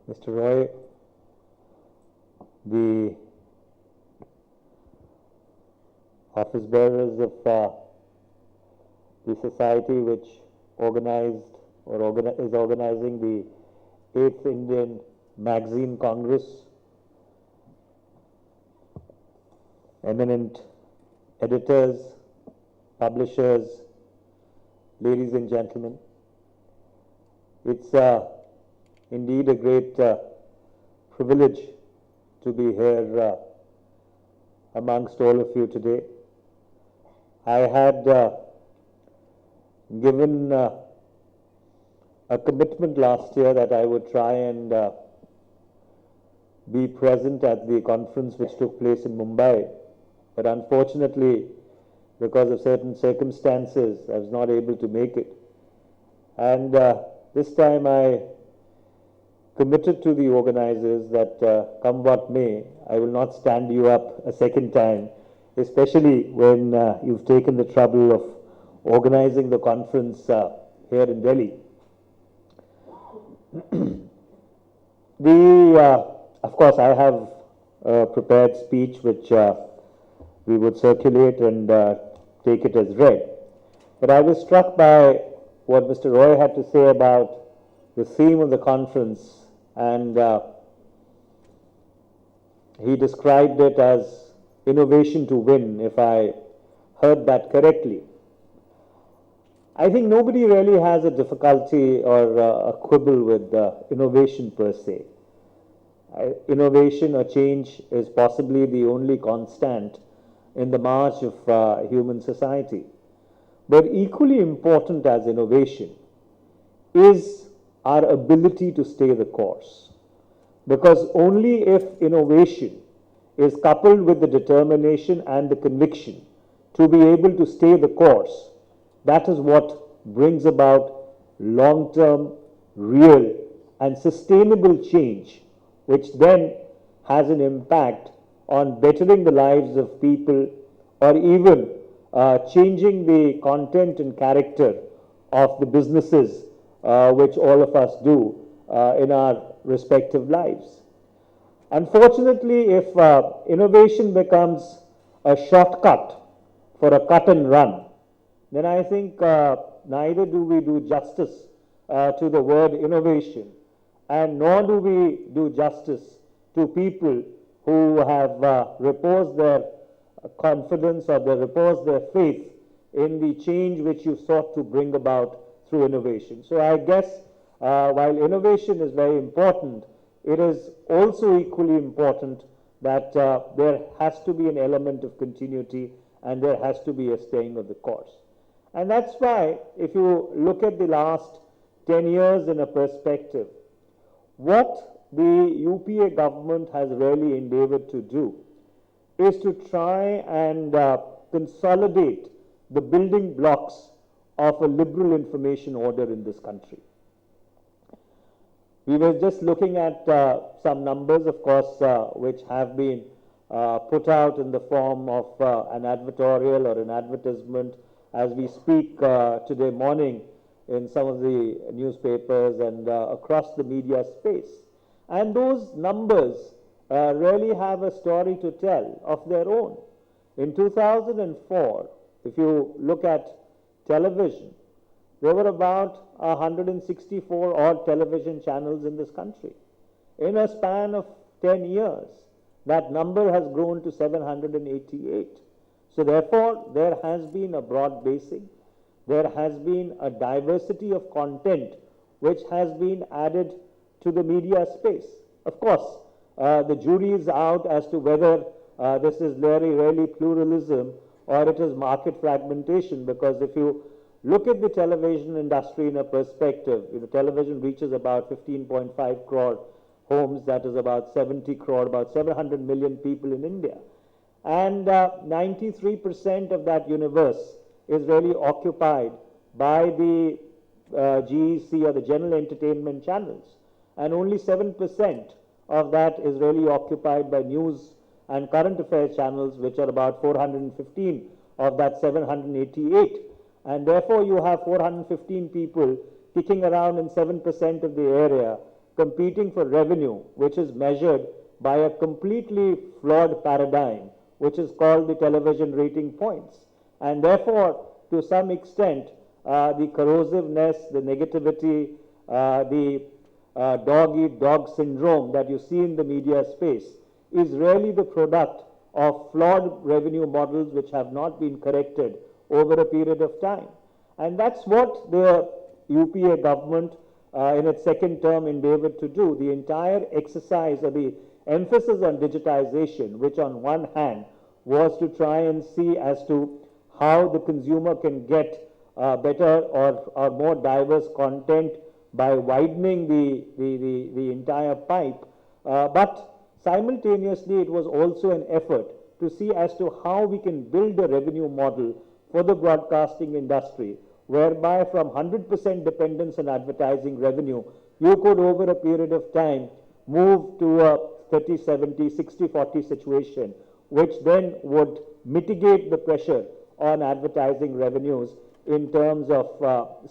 Mr. Roy, the office bearers of the society which organized or is organizing the 8th Indian Magazine Congress, eminent editors, publishers, ladies and gentlemen. It's indeed a great privilege to be here amongst all of you today. I had given a commitment last year that I would try and be present at the conference which took place in Mumbai, but unfortunately, because of certain circumstances, I was not able to make it. And this time I committed to the organizers that come what may, I will not stand you up a second time, especially when you've taken the trouble of organizing the conference here in Delhi. Of course, I have a prepared speech which we would circulate and take it as read. But I was struck by what Mr. Roy had to say about the theme of the conference, and he described it as innovation to win, if I heard that correctly. I think nobody really has a difficulty or a quibble with innovation per se. Innovation or change is possibly the only constant in the march of human society. But equally important as innovation is our ability to stay the course. Because only if innovation is coupled with the determination and the conviction to be able to stay the course, that is what brings about long-term, real and sustainable change, which then has an impact on bettering the lives of people or even changing the content and character of the businesses which all of us do in our respective lives. Unfortunately, if innovation becomes a shortcut for a cut and run, then I think neither do we do justice to the word innovation, and nor do we do justice to people who have reposed their confidence or they reposed their faith in the change which you sought to bring about through innovation. So I guess while innovation is very important, it is also equally important that there has to be an element of continuity and there has to be a staying of the course. And that's why, if you look at the last 10 years in a perspective, what the UPA government has really endeavored to do is to try and consolidate the building blocks of a liberal information order in this country. We were just looking at some numbers, of course, which have been put out in the form of an editorial or an advertisement as we speak today morning in some of the newspapers and across the media space. And those numbers really have a story to tell of their own. In 2004, if you look at television, there were about 164 odd television channels in this country. In a span of 10 years, that number has grown to 788. So therefore, there has been a broad basing. There has been a diversity of content which has been added to the media space. Of course, the jury is out as to whether this is really pluralism or it is market fragmentation, because if you look at the television industry in a perspective, television reaches about 15.5 crore homes, that is about 70 crore, about 700 million people in India. And 93% of that universe is really occupied by the GEC or the general entertainment channels. And only 7% of that is really occupied by news and current affairs channels, which are about 415 of that 788. And therefore, you have 415 people kicking around in 7% of the area competing for revenue, which is measured by a completely flawed paradigm, which is called the television rating points. And therefore, to some extent, the corrosiveness, the negativity, the dog-eat-dog syndrome that you see in the media space is really the product of flawed revenue models which have not been corrected over a period of time. And that's what the UPA government in its second term endeavored to do. The entire exercise or the emphasis on digitization, which on one hand was to try and see as to how the consumer can get better or more diverse content by widening the entire pipe. But simultaneously, it was also an effort to see as to how we can build a revenue model for the broadcasting industry, whereby from 100% dependence on advertising revenue, you could over a period of time move to a 30-70, 60-40 situation, which then would mitigate the pressure on advertising revenues in terms of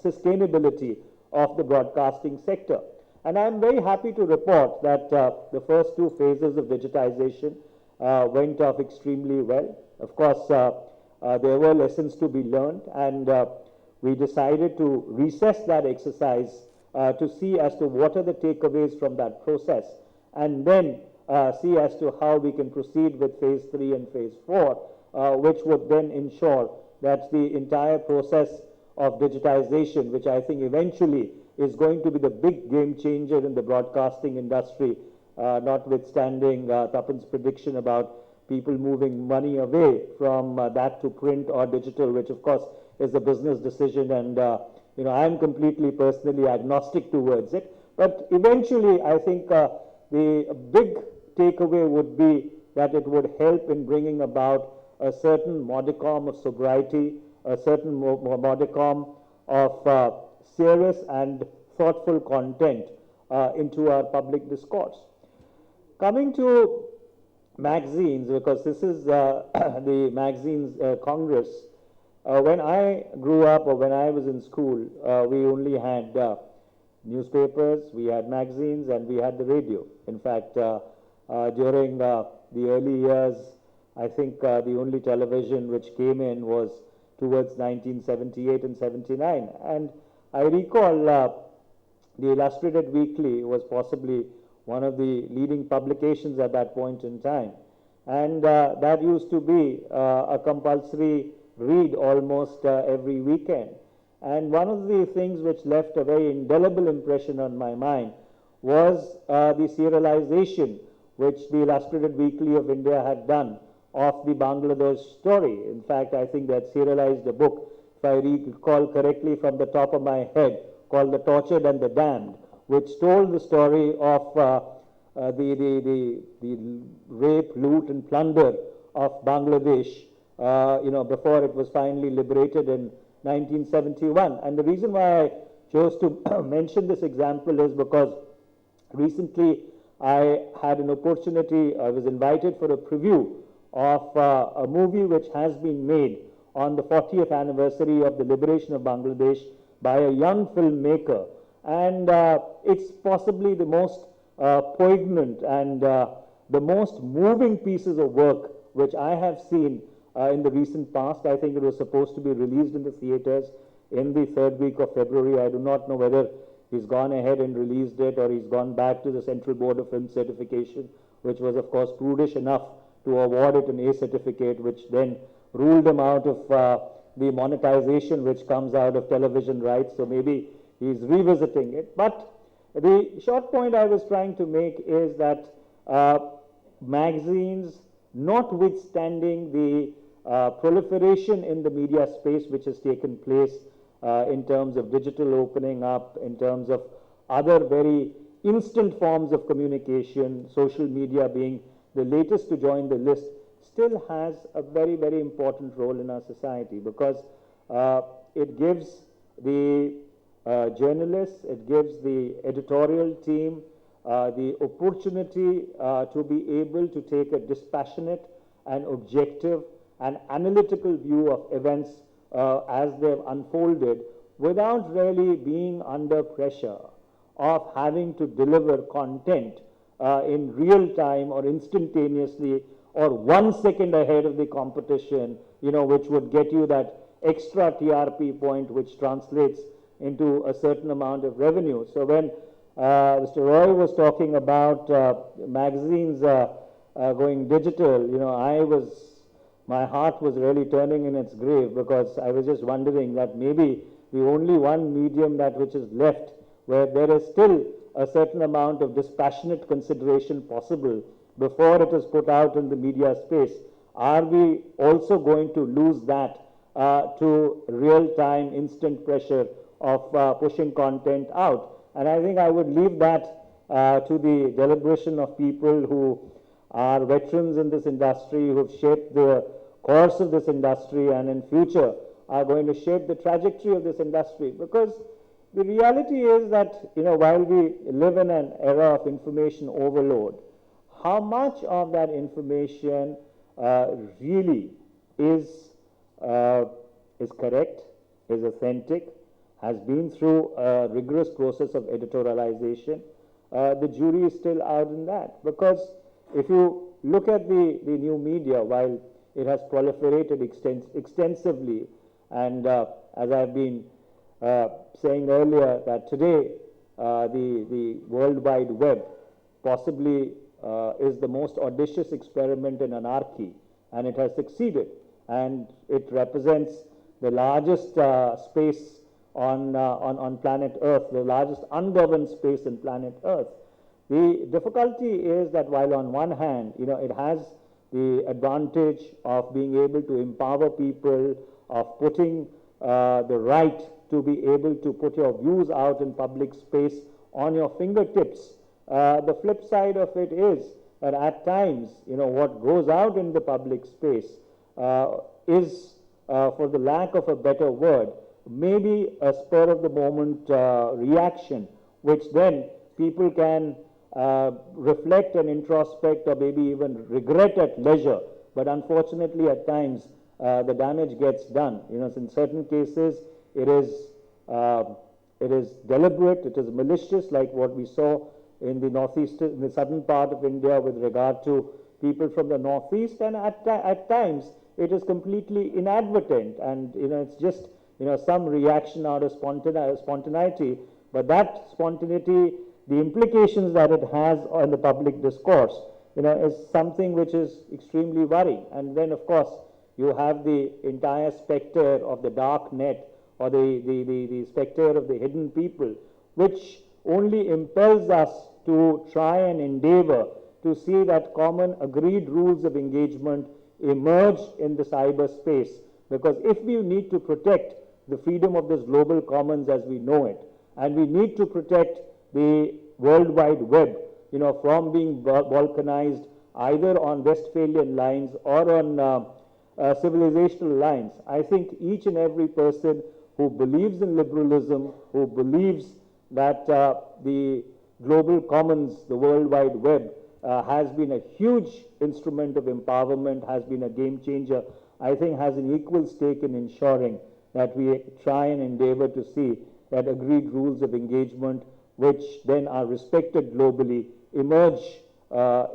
sustainability of the broadcasting sector. And I'm very happy to report that the first two phases of digitization went off extremely well. Of course, there were lessons to be learned, and we decided to recess that exercise to see as to what are the takeaways from that process, and then see as to how we can proceed with phase 3 and phase 4, which would then ensure that the entire process of digitization, which I think eventually is going to be the big game changer in the broadcasting industry, notwithstanding Tapan's prediction about people moving money away from that to print or digital, which of course is a business decision, and I'm completely personally agnostic towards it. But eventually, I think the big takeaway would be that it would help in bringing about a certain modicum of sobriety, a certain modicum of serious and thoughtful content into our public discourse. Coming to magazines, because this is the magazines Congress. When I grew up or when I was in school, we only had newspapers, we had magazines, and we had the radio. In fact, during the early years, I think the only television which came in was towards 1978 and 79. And I recall the Illustrated Weekly was possibly one of the leading publications at that point in time. And that used to be a compulsory read almost every weekend. And one of the things which left a very indelible impression on my mind was the serialization which the Illustrated Weekly of India had done of the Bangladesh story. In fact, I think they had serialized a book, if I recall correctly from the top of my head, called The Tortured and the Damned, which told the story of the rape, loot, and plunder of Bangladesh, before it was finally liberated in 1971. And the reason why I chose to mention this example is because recently I had an opportunity, I was invited for a preview of a movie which has been made on the 40th anniversary of the liberation of Bangladesh by a young filmmaker. And it's possibly the most poignant and the most moving pieces of work which I have seen in the recent past. I think it was supposed to be released in the theaters in the third week of February. I do not know whether he's gone ahead and released it or he's gone back to the Central Board of Film Certification, which was of course prudish enough to award it an A certificate, which then ruled him out of the monetization which comes out of television rights. So maybe he's revisiting it. But the short point I was trying to make is that magazines, notwithstanding the proliferation in the media space which has taken place in terms of digital opening up, in terms of other very instant forms of communication, social media being the latest to join the list, still has a very, very important role in our society, because it gives the journalists, it gives the editorial team the opportunity to be able to take a dispassionate and objective and analytical view of events as they've unfolded, without really being under pressure of having to deliver content in real time or instantaneously or 1 second ahead of the competition, which would get you that extra TRP point, which translates into a certain amount of revenue. So when Mr. Roy was talking about magazines going digital, my heart was really turning in its grave, because I was just wondering that maybe the only one medium that which is left where there is still a certain amount of dispassionate consideration possible before it is put out in the media space, are we also going to lose that to real-time instant pressure of pushing content out? And I think I would leave that to the deliberation of people who are veterans in this industry, who have shaped the course of this industry and in future are going to shape the trajectory of this industry. Because the reality is that, while we live in an era of information overload, how much of that information really is correct, is authentic, has been through a rigorous process of editorialization, the jury is still out in that. Because if you look at the new media, while it has proliferated extensively, and as I've been saying earlier, that today the World Wide Web possibly is the most audacious experiment in anarchy, and it has succeeded, and it represents the largest space on planet Earth, the largest ungoverned space in planet Earth. The difficulty is that while on one hand, it has the advantage of being able to empower people, of putting the right to be able to put your views out in public space on your fingertips. The flip side of it is that at times, what goes out in the public space is, for the lack of a better word, maybe a spur of the moment reaction, which then people can reflect and introspect or maybe even regret at leisure. But unfortunately, at times, the damage gets done. In certain cases, it is deliberate, it is malicious, like what we saw in the northeast, in the southern part of India with regard to people from the northeast, and at times it is completely inadvertent, and it's just some reaction out of spontaneity, but that spontaneity, the implications that it has on the public discourse, is something which is extremely worrying. And then, of course, you have the entire spectre of the dark net, or the spectre of the hidden people, which only impels us to try and endeavor to see that common agreed rules of engagement emerge in the cyberspace. Because if we need to protect the freedom of this global commons as we know it, and we need to protect the World Wide Web, from being balkanized either on Westphalian lines or on civilizational lines, I think each and every person who believes in liberalism, who believes that the global commons, the World Wide Web, has been a huge instrument of empowerment, has been a game changer, I think has an equal stake in ensuring that we try and endeavor to see that agreed rules of engagement, which then are respected globally, emerge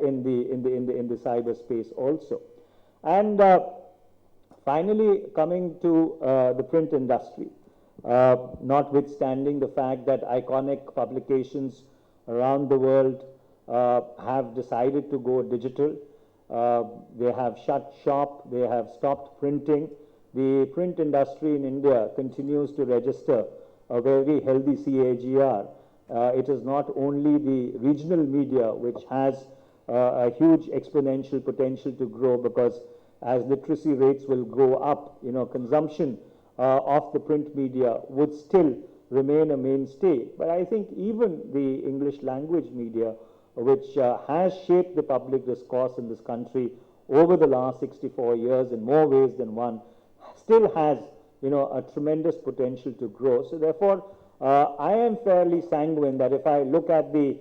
in the cyberspace also. And finally, coming to the print industry, notwithstanding the fact that iconic publications around the world have decided to go digital, they have shut shop, they have stopped printing. The print industry in India continues to register a very healthy CAGR. It is not only the regional media which has a huge exponential potential to grow, because as literacy rates will go up, consumption of the print media would still remain a mainstay. But I think even the English language media, which has shaped the public discourse in this country over the last 64 years in more ways than one, still has a tremendous potential to grow. So therefore, I am fairly sanguine that if I look at the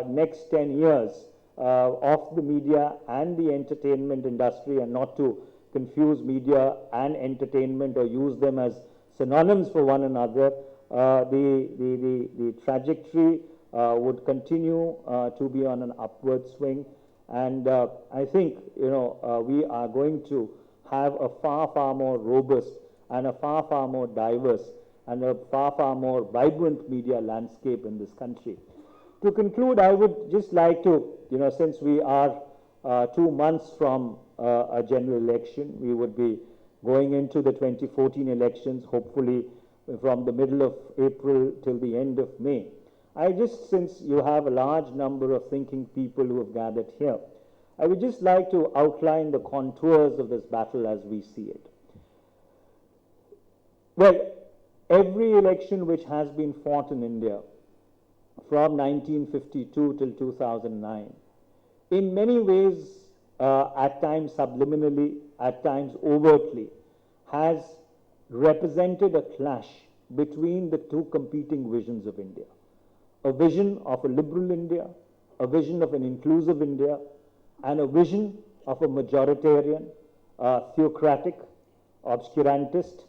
next 10 years of the media and the entertainment industry, and not to confuse media and entertainment or use them as synonyms for one another, the trajectory would continue to be on an upward swing. And I think, we are going to have a far more robust and a far more diverse and a far more vibrant media landscape in this country. To conclude, I would just like to, since we are 2 months from a general election, we would be going into the 2014 elections, hopefully from the middle of April till the end of May. Since you have a large number of thinking people who have gathered here, I would just like to outline the contours of this battle as we see it. Well, every election which has been fought in India from 1952 till 2009, in many ways, at times subliminally, at times overtly, has represented a clash between the two competing visions of India. A vision of a liberal India, a vision of an inclusive India, and a vision of a majoritarian, theocratic, obscurantist,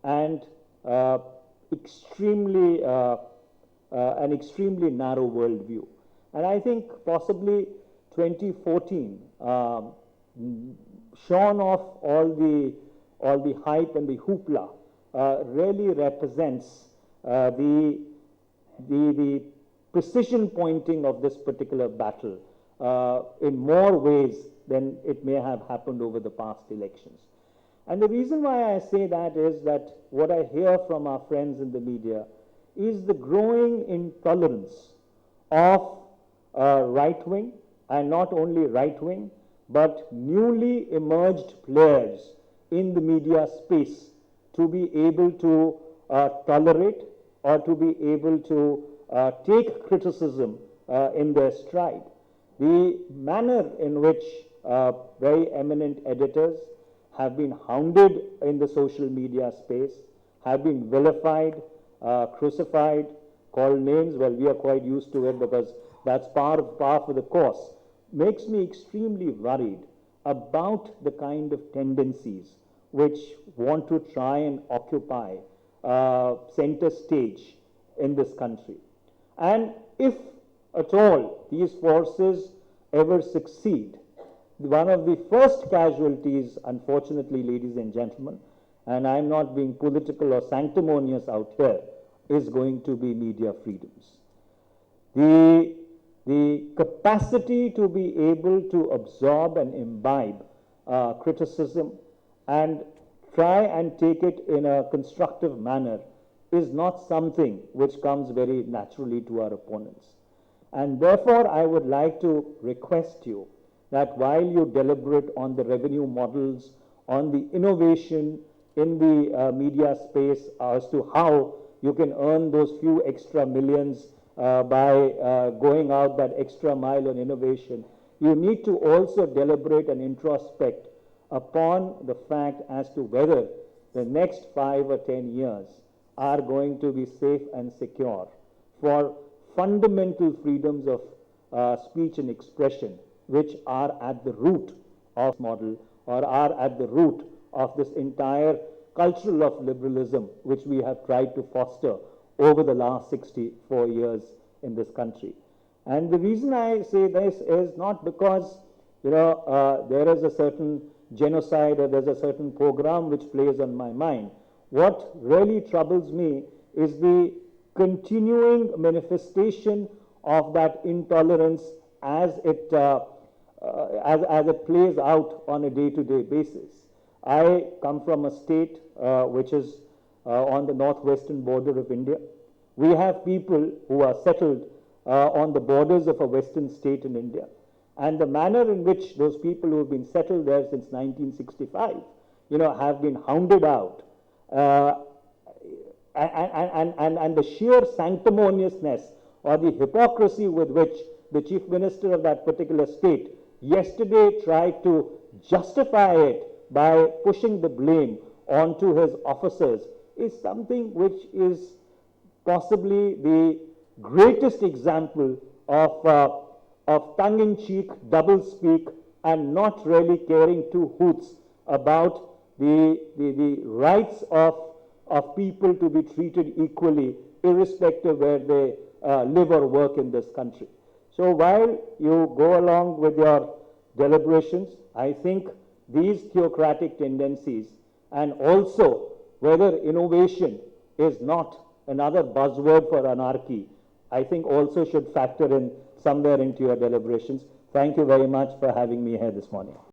and an extremely narrow worldview. And I think possibly 2014, shorn off all the hype and the hoopla, really represents the precision pointing of this particular battle in more ways than it may have happened over the past elections. And the reason why I say that is that what I hear from our friends in the media is the growing intolerance of right-wing, and not only right-wing, but newly emerged players in the media space to be able to tolerate or to be able to take criticism in their stride. The manner in which very eminent editors have been hounded in the social media space, have been vilified, crucified, called names, well, we are quite used to it because that's par for the course, makes me extremely worried about the kind of tendencies which want to try and occupy center stage in this country. And if at all these forces ever succeed, one of the first casualties, unfortunately, ladies and gentlemen, and I'm not being political or sanctimonious out here, is going to be media freedoms. The capacity to be able to absorb and imbibe criticism and try and take it in a constructive manner is not something which comes very naturally to our opponents. And therefore, I would like to request you that while you deliberate on the revenue models, on the innovation in the media space as to how you can earn those few extra millions by going out that extra mile on innovation, you need to also deliberate and introspect upon the fact as to whether the next 5 or 10 years are going to be safe and secure for fundamental freedoms of speech and expression, which are at the root of model or are at the root of this entire culture of liberalism which we have tried to foster over the last 64 years in this country. And the reason I say this is not because there is a certain genocide or there's a certain program which plays on my mind. What really troubles me is the continuing manifestation of that intolerance as it plays out on a day-to-day basis. I come from a state which is on the northwestern border of India. We have people who are settled on the borders of a western state in India. And the manner in which those people who have been settled there since 1965, have been hounded out, and the sheer sanctimoniousness or the hypocrisy with which the chief minister of that particular state yesterday tried to justify it by pushing the blame onto his officers is something which is possibly the greatest example of tongue-in-cheek, double-speak, and not really caring two hoots about the rights of people to be treated equally irrespective where they live or work in this country. So while you go along with your deliberations, I think these theocratic tendencies, and also whether innovation is not another buzzword for anarchy, I think also should factor in somewhere into your deliberations. Thank you very much for having me here this morning.